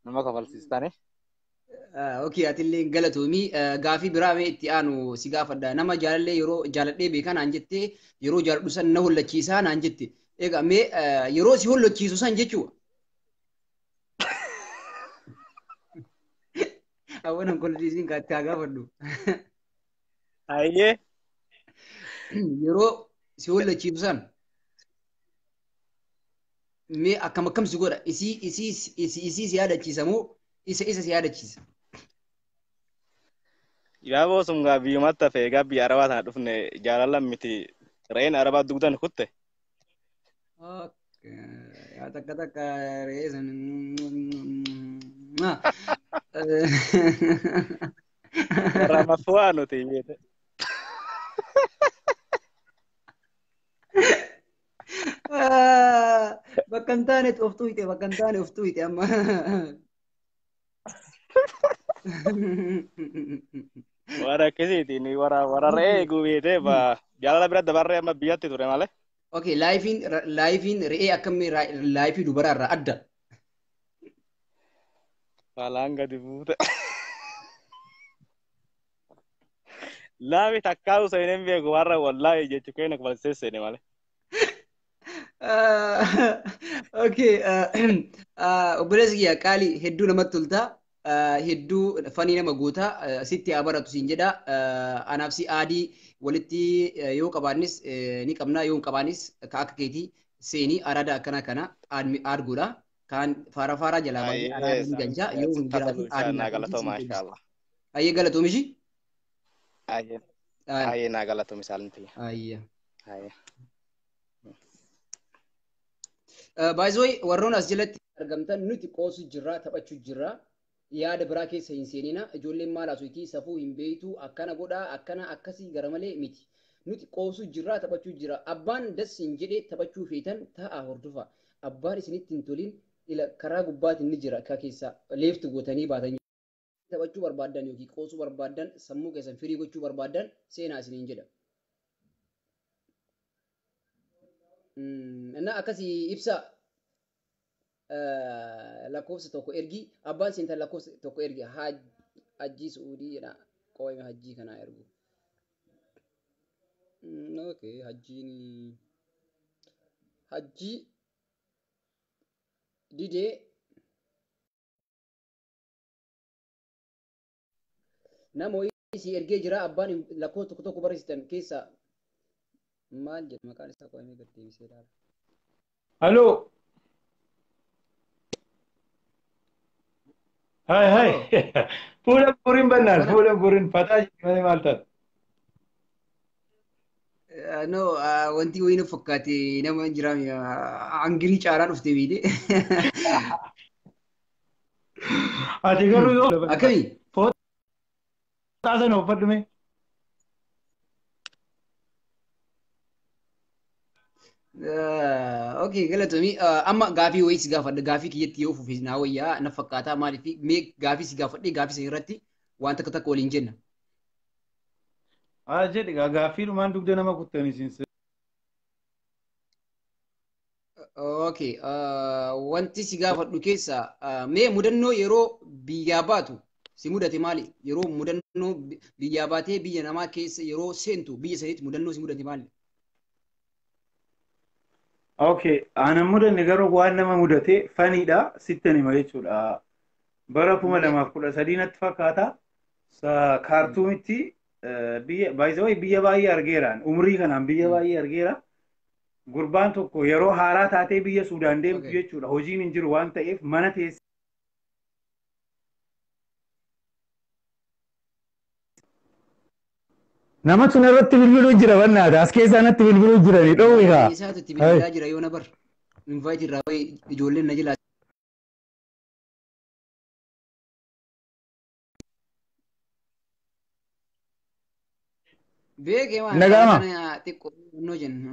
nama kafalsiistane. Okay, atillee galatoomii gaafii biraa mee itti aanu si gaafadha. Nama jaalallee yeroo jaaladhee beekaa naan jettee yeroo jaaladhu san na hollachiisaa naan jette. Egaa mee yeroo si hollachiisu san jechuudha. Hawwan onkolisiisiin kaatti haa gaafadhu. Hayyee. Yeroo si hollachiisu san mee akkam si godha isii si yaadachiisa moo isa si yaadachiisa. Yaaboo sun gaa biyyumatti hafe egaa biyya arabaa tana dhufne jaalalan miti re'een arabaa dugdan kutte. Takka re'ee san. Ramafuwaa nuti jeete. Bakka hin taanetti of tuqite bakka hin taane of tuqite amma. Wara akkasiitiin wara re'ee gubeetee jaalala bira dabarree amma biyyatti ture malee. Okay, laayifiin re'ee akkamii laayifii dubaraarraa adda. Faalaan gadi buute. Laafi takkaa'u seeneen beeku warra wallaahi jechu keenya kubalsee seene malee. Okay, obboleessi kiyya qaalii hedduu namatti tolta. Hedduu fanii nama goota sitti haa baratu siin jedha. Anaaf si aadii walitti yoo qabaannis ni qabna yoo hin qabaanis ka akka keetii seenii araada akkana kana arguudha. Kaan faara jalaa baay'ee araada ni ganjaa yoo hin jiraatu aadii. Ayyee galatoomishi. Ayyee naa galatoomi saalinti. Ayyee. Ayyee. Baay'isoo warroon as jalatti argamtan nuti qoosu jirra taphachuu jirra. Yaada biraa keessa hin seenina. Ijoolleen maal asuutii safuu hin beeytu akkana godhaa akkana akkasii gara malee miti. Nuti qoosu jirra taphachuu jira. Abbaan das hin jedhee taphachuu feetan taa'aa hordofa. Abbaan isinitti hin tolin karaa gubbaatiin ni jira akka keessa leeftu gootanii baatan. Taphachuu barbaadan yookiin qoosuu barbaadan sammuu keessan firii gochuu barbaadan seenaa isiniin jedha. Innaa akkasii ibsa lakkoofsa tokko ergi abbaan seentan lakkoofsa tokko ergi hajjii suudii jedha qo'ima hajjii kanaa ergu. Okay, hajjii didee nama wayii si ergee jira abbaan lakkoofsa tokko barreessitan keessa maal jedha maqaan isaa qo'amee gad deebisee ilaala. Halloo. Hai hai. Halloo. Fuula buriin bannaan Mana fuula buriin fataa jedhamee maal ta'a? no wanti wayii na fakkaate nama hin jiraame hangirii caalaa dhufte biide. Ati garuu yoo Akkamii? fooxaa sana uffadhu mee? Okay, galatoomii amma gaafii wayii si gaafadha gaafii kiyyatti yoo fuufis naa wayyaa na fakkaataa maaliif mee gaafii si gaafadhee gaafii sana irratti waan takka takka waliin jenna. Haa jedhi gaaffiidhumaan dugda nama kuttanii siinse. Okay, wanti si gaafadhu keessa mee mudannoo yeroo biyyaa baatu si mudate maali? Yeroo mudannoo biyyaa baatee biyya namaa keessa yeroo seentu biyya sanitti mudannoo si mudate maali? Okay, aanan mudanne garuu waan nama mudate faniidha sittan hima jechuudha. Bara 2013 natti fakkaata. Kaartuumitti biyya baay'ee argeeraan umrii kanaan biyya baay'ee argeera. Gurbaan tokko yeroo haaraa taatee biyya Suudaan deemtu jechuudha. Hojiin hin jiru waan ta'eef mana teessee nama tun irratti bilbiluu jira bannaata as keessaa natti bilbiluu jirani dhoowwi haa. Isaatu itti bilbilaa jira yoo na bar. Invite irraa wayii ijoolleen na jilaa. Beekee waan Nagama. kana xiqqoo noo jennu.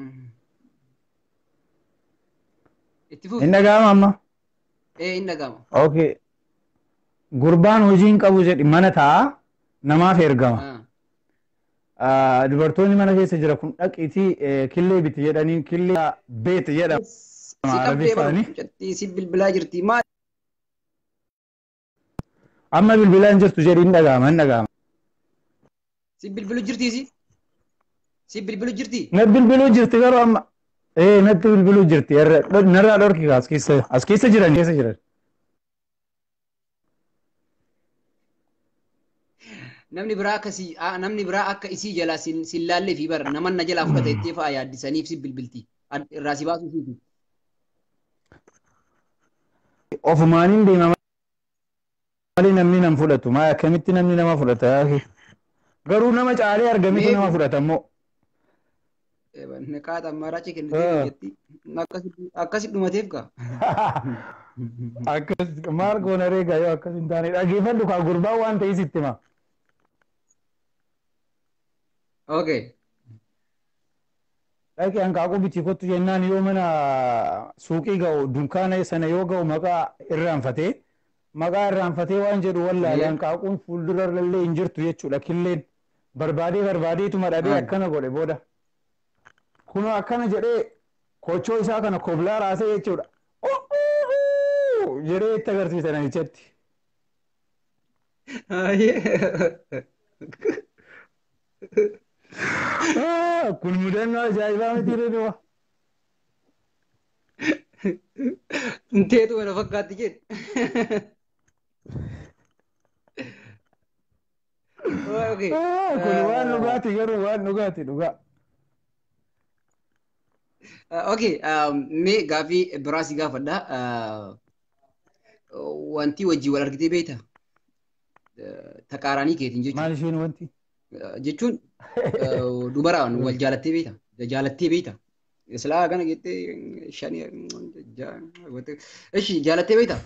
Itti fufi. Hin dhaga'ama amma. Hin dhaga'ama. Okay. Gurbaan hojiin qabu jedhi mana taa'a namaaf ergama. Dubartoonni mana keessa jira kun dhaqiitii killee biti jedhanii killee beeti jedhama. Si qabdee bara si bilbilaa jirti maal? Amma bilbilaan jirtu jedhi hin dhaga'ama hin dhaga'ama. Si bilbilu jirti si? Si bilbilu jirti? Natti bilbiluu jirti garuu amma. Natti bilbiluu jirti narraa dhorki as keessa jiran keessa jiran. Namni biraa akka isii jalaa sin laallee fi bara naman na jalaa fudhata ittee fa'aa yaaddisaniif si bilbilti. Irraa si baasuu fiiti. Ofumaaniin deema malee namni nam fudhatu maa akkamitti namni nama fudhata garuu nama caalee argametu nama fudhata immoo. Naqaata ammaaraachi kennitee jetti akkasi dhumateef kaa. Akkas maal goona reegaa yoo akkas hin taane dhageeffadhu kaa gurbaa waan ta'e sitti hima. Okay. Dhaqee hanqaaquu bitii kottu jennaan yoo mana suuqii ga'u dunkaana sana yoo ga'u maqaa irraanfatee waan jedhu wallaalee hanqaaquun fuuldura illee hin jirtu jechuudha killeen barbaadeetuma dhabee akkana godhe booda. Kunoo akkana jedhee kochoo isaa kana koblaa raasee jechuudha. Jedhee itti agarsiisa namichatti. Kun mudannoo ajaa'ibaa miti jedhu. Teetu mana fakkaatti jedhu. Kun waan dhugaati garuu waan dhugaati dhugaa. Okay, mee gaafii biraa si gaafadha. Wanti wajjii wal argitee beektaa? Taqaaraanii keetiin jechuudha. Maal isheen wanti? Jechuun dubaraan wal jaalattee beektaa? Jaalattee beektaa? Islaa kana jettee shanii ishi jaalattee beektaa?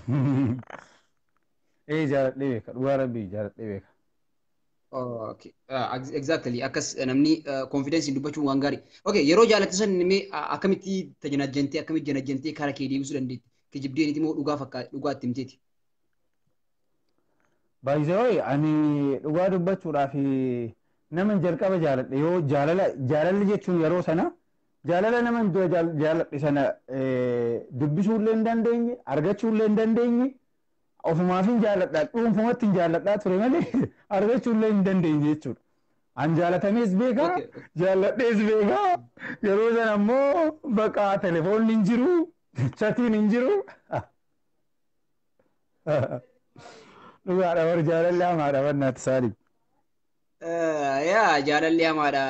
Jaaladhee beeka dhugaa rabbii jaaladhee beeka. Okay, exactly. Akkas namni confidence dubbachuun waan gaarii. Okay, yeroo jaalatte san mee akkamitti tajanajjantee akkamitti janajjantee karaa kee deebisuu dandeetti? Kijibdeen immoo dhugaa itti himteeti. Baay'ee ani dhugaa dubbachuudhaaf nama jalqaba jaaladhe yoo jaalalli jechuun yeroo sana jaalala nama jaaladhe sana dubbisuullee hin dandeenye argachuullee hin dandeenye ofumaafin jaaladhaa dhuunfumatti hin jaaladhaa ture malee argachuullee hin dandeenye jechuudha. An jaalatamees beekaa, Okay. jaalladhees beekaa. Yeroo sana ammoo bakka telefoonni hin jiru, chatiin hin jiru. Dhugaadha warri jaalalli hamaadha wannaati Saalim. Yaa jaalalli hamaadha.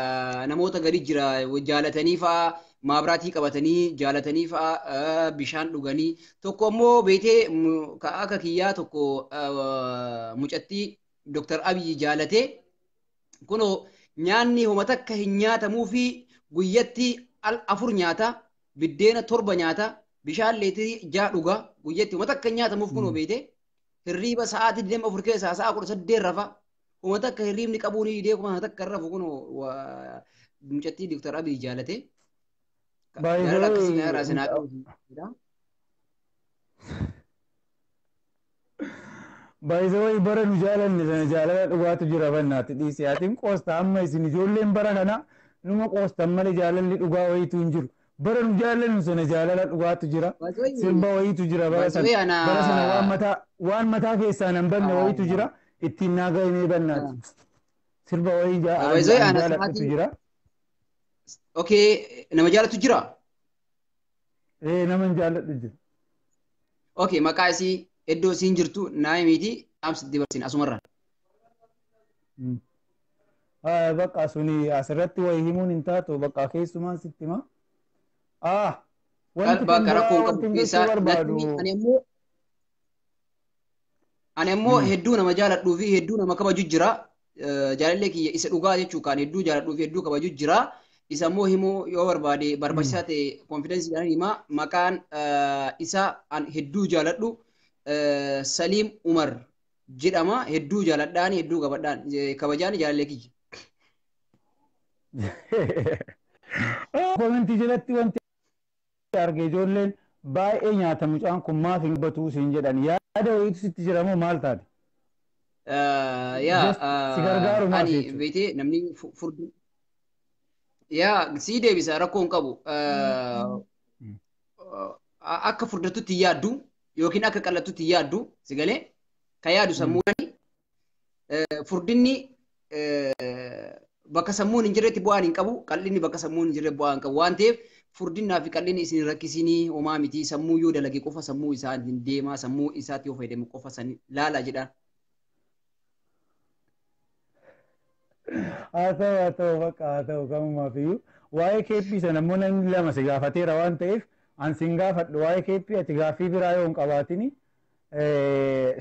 Namoota gadi jira jaalatanii fa'aa maabiraatii qabatanii jaalatanii fa'aa bishaan dhuganii tokko ammoo beetee akka kiyyaa tokko mucattii Dr. Abiy jaalatee kunoo nyaanni homa takka hin nyaatamuu fi guyyatti al afur nyaata biddeena torba nyaata bishaan leetirii 6 dhuga guyyatti homa takka hin nyaatamuuf kunoo beetee hirriiba sa'aatii 24 keessaa sa'a 18 rafa homa takka hirriibni qabuun hidhee homa takka rafu kunoo mucattii Dr. Abiy jaalatee jaalala akkasii irraa sinaa qabu. Baay'ee bara nu jaalanne sana jaalala dhugaatu jira bannaatti dhiisee atiin qoosta amma isin ijoolleen bara kana numa qoostan malee jaalalli dhugaa wayiitu hin jiru. Bara nu jaalannu sana jaalala dhugaatu jira. Sirba wayiitu jira bara sana waan mataa keessaa nan banne wayiitu jira ittiin naaga himee bannaati. Sirba wayii jaalatu jira. Okay, nama jaalatu jira? Nama jaalatu jira. Okay, maqaa isii iddoo isiin jirtu naa himiti dhaamsitti barsiin asumarraan. Bakka suni asirratti wayii himuun hin taatu bakka keessumaan sitti hima. Bakka rakkoo qabu keessaa ani ammoo hedduu nama jaaladhuu fi hedduu nama kabaju jira. Jaalallee kiyya isa dhugaa jechuu kaan hedduu jaaladhuu fi hedduu kabaju jira. Isa ammoo himuu yoo barbaade barbaachisaa ta'e konfidensiidhaan himaa maqaan isaa an hedduu jaaladhu Saliim Umar jedhama hedduu jaaladhaan hedduu kabajaan jaalallee kiyya. Komentii jalatti wanti arge ijoolleen baay'ee nyaata mucaan kun maaf hin batuu siin jedhan yaada wayiitu sitti jira moo maal taate? Si gargaaru maaf Ani beetee namni furdu. Yaa sii deebisa rakkoo hin qabu. Akka furdatutti yaaddu yookiin akka qal'attutti yaaddu si galee ka yaadu sammuudhaani. Furdinni bakka sammuun hin jirretti bu'aan hin qabu qal'inni bakka sammuun hin jirre bu'aa hin qabu waan ta'eef furdinnaa fi qal'inni isin rakkisinii homaa miti sammuu yoo dalage qofa sammuu isaatiin deemaa sammuu isaatti yoo fayyadamu qofa san laala jedhaan. haa ta'u bakka haa ta'u kamumaaf iyyuu waa'ee keeppii sana immoo namni lama si gaafateera waan ta'eef an sin gaafadhu waa'ee keeppii ati gaaffii biraa yoo hin qabaatini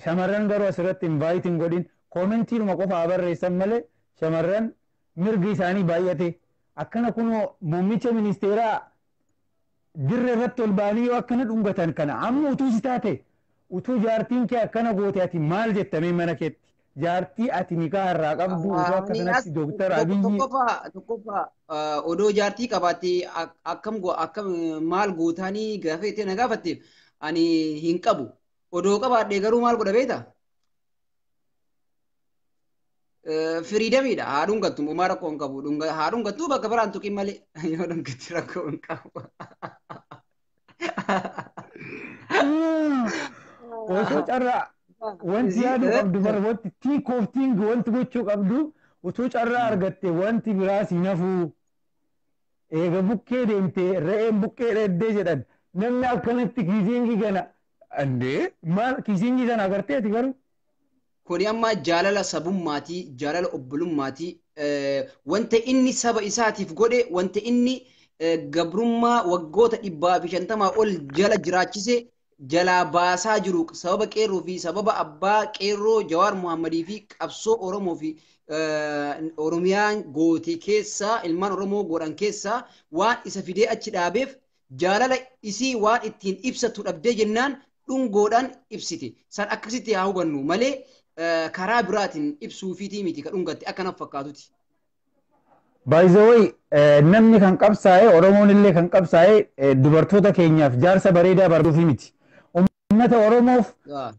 shamarran garuu asirratti invaayitii hin godhin koomentiinuma qofa haa barreessan malee shamarran mirgi isaanii baay'ate akkana kunoo muummicha ministeeraa dirree irratti ol ba'anii yoo akkana dhungatan kana amma utuu si taate utuu jaartiin kee akkana goote ati maal jettamee mana keetti jaartii ati nikaa irraa qabdu utuu akka sanatti dooktar Abiyyi. Tokkoffaa odoo jaartii qabaattee akkam maal gootaanii gaafettee na gaafatteef ani hin qabu. Odoo qabaadhee garuu maal godha beektaa? Firiidamiidha. Haa dhungattu uumaa rakkoo hin qabu. Haa dhungattu bakka biraan tuqin malee yoo dhungatti rakkoo hin qabu. Osoo carraa wanti yaadu qabdu bara wanti tiikoof wanti gochuu qabdu utuu carraa argatte wanti biraa si nafuu eega bukkee deemtee re'een bukkee dheeddee jedhan namni akkanatti kiisiingi kana andee maal kiisiingi sana agarteeti garuu. Kuni amma jaalala sabummaatii jaalala obbolummaati wanta inni saba isaatiif godhe wanta inni gabrummaa waggoota 150 ol jala jiraachise jalaa baasaa jiru sababa qeerroo fi sababa abbaa qeerroo Jawaar Muhammadii fi qabsoo Oromoo fi Oromiyaan goote keessaa ilmaan Oromoo godhan keessaa waan isa fidee achi dhaabeef jaalala isii waan ittiin ibsatu dhabdee jennaan dhungoodhaan ibsite san akkasitti haa hubannu malee karaa biraatiin ibsuu fi miti ka dhungatte akkanaaf fakkaatuti. By the way, namni kan qabsaa'e Oromoon illee kan qabsaa'e dubartoota keenyaaf jaarsa bareedaa barbaaduuf miti. Uummata Oromoof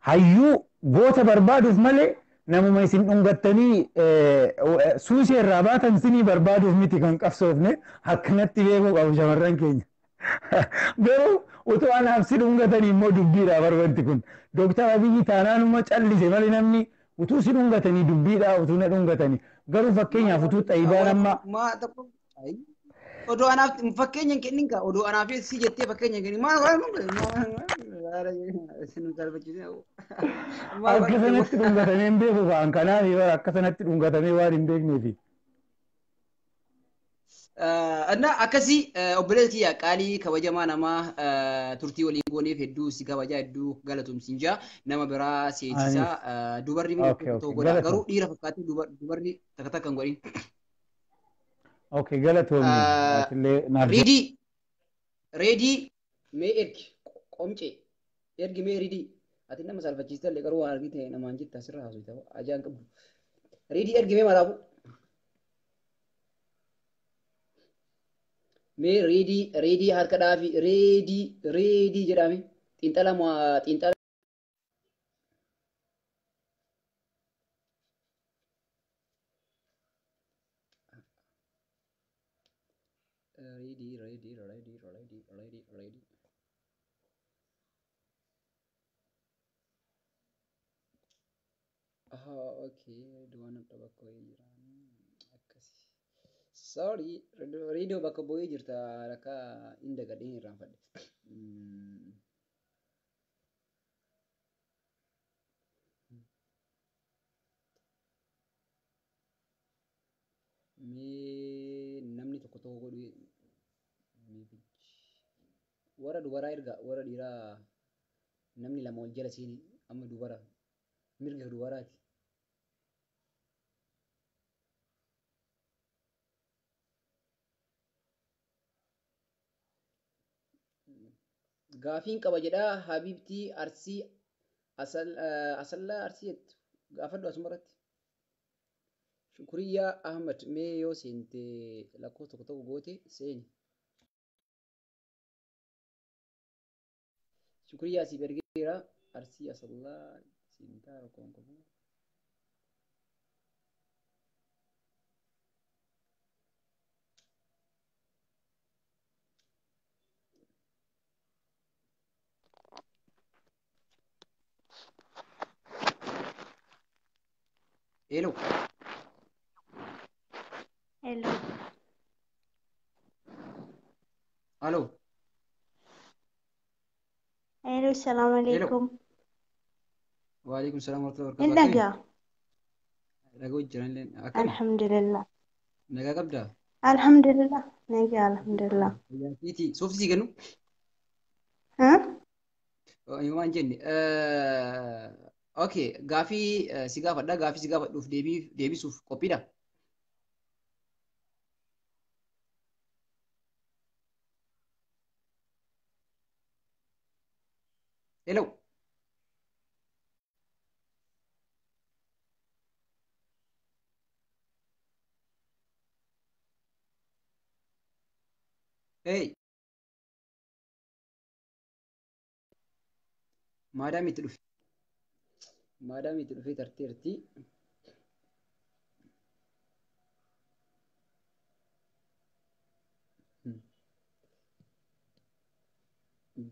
hayyuu goota barbaaduuf malee namuma isin dhungattanii suusii irraa baatan isinii barbaaduuf miti kan qabsoofne akkanatti beekuu qabu shamarran keenya. Garuu utuu anaaf si dhungatanii immoo dubbiidha barbanti kun. Dooktar Abiyyi taanaanuma callise malee namni utuu si dhungatanii dubbiidha utuu na dhungatanii. garuu fakkeenyaaf utuu xaayibaan amma maa tokko odoo anaaf fakkeenya hin kennin kaa odoo anaaf si jettee fakkeenya hin kennin maa akka sanatti dhungatamee hin beeku kaan kanaaf bara akka sanatti dhungatamee waan hin beekneefi. Anna akkasii obboleessa kiyya qaalii kabajamaa namaa turtii waliin gooneef hedduu si kabajaa hedduu galatoomsiin jaa nama biraa seetisaa dubarri ta'uu godha garuu dhiira fakkaatee dubarri takka takka hin godhin. Okay, galatoomni. Reedii mee ergi qomcee ergi mee reedii ati nama salphachiistee illee garuu waan argite namaan jetta asirra haasoo ta'u ajaan qabdu. Reedii ergi mee maraabu. Mee reedii harka dhaafi reedii jedhame xiinxala xiinxala. Ready. Okay. Dua nak bakka jiran. Akkasi. Sorry, radio bakka bu'ee jirta raka inda gadheen irraan fadhe. Mee namni tokko tokko godhu warra dubaraa erga warra dhiiraa namni lama wal jala seeni amma dubara mirga dubaraati. Gaafiin qaba jedhaa Habibtii Arsii Asallaa Arsii jettu gaafadhu asumarratti. Shukuriyaa Ahmad mee yoo seente lakkoofsa tokko tokko goote seeni. Shukuriyaa si bergeera Arsii Asallaa siintaa rakkoon qabu. Hello. Hello. Hello. Hello, assalamualaikum. Waalaikumsalam warahmatullahi Indah wabarakatuh. ya? Lagu jalan Alhamdulillah. Naga kabda. Alhamdulillah. Naga alhamdulillah. Ya titi. Softi sih kan? Hah? Oh, ini mana jenis? Okay, Gafi si Gafa dah Gafi si Gafa duf Debi suf kopi dah. Hello. Hey. Madam itu duf. Madam itu duf terti.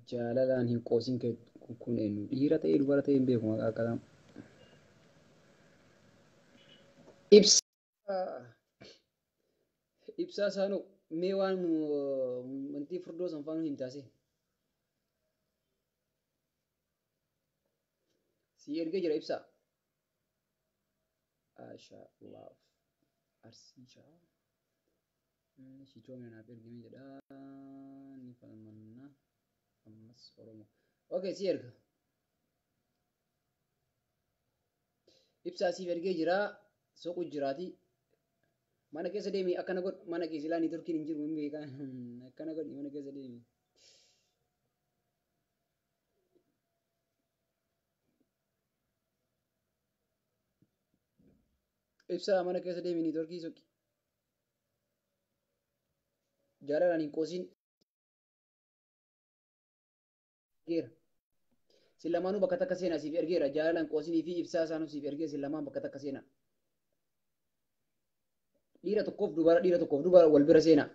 Jaalalaan hin qoosin kun eenyu dhiira ta'ee dubara ta'ee hin beeku maqaa qalam. Ibsaa saanuu mee waan wanti furdoo san faanu hin taase. Si ergee jira ibsaa. Ashaallah. Arsiichaa. Shichoo meenaaf ergame jedha. Ni falmanna. Ammas Oromoo. Okay, si erga. Ibsaa siif ergee jira. Soqu jiraati. Mana keessa deemi akkana godh mana keessa ilaanii turkiin hin jiru hin beekan. Akkana godhi mana keessa deemi. Ibsaa mana keessa deemi ni turkii soqi. Jaalalaan hin qoosin. Geera. Si lamaanuu bakka takka seenaa siif ergeera. Jaalalaan qoosinii fi ibsaa isaanuu siif ergee si lamaan bakka takka seenaa. Dhiira tokkoof dubara wal bira seenaa.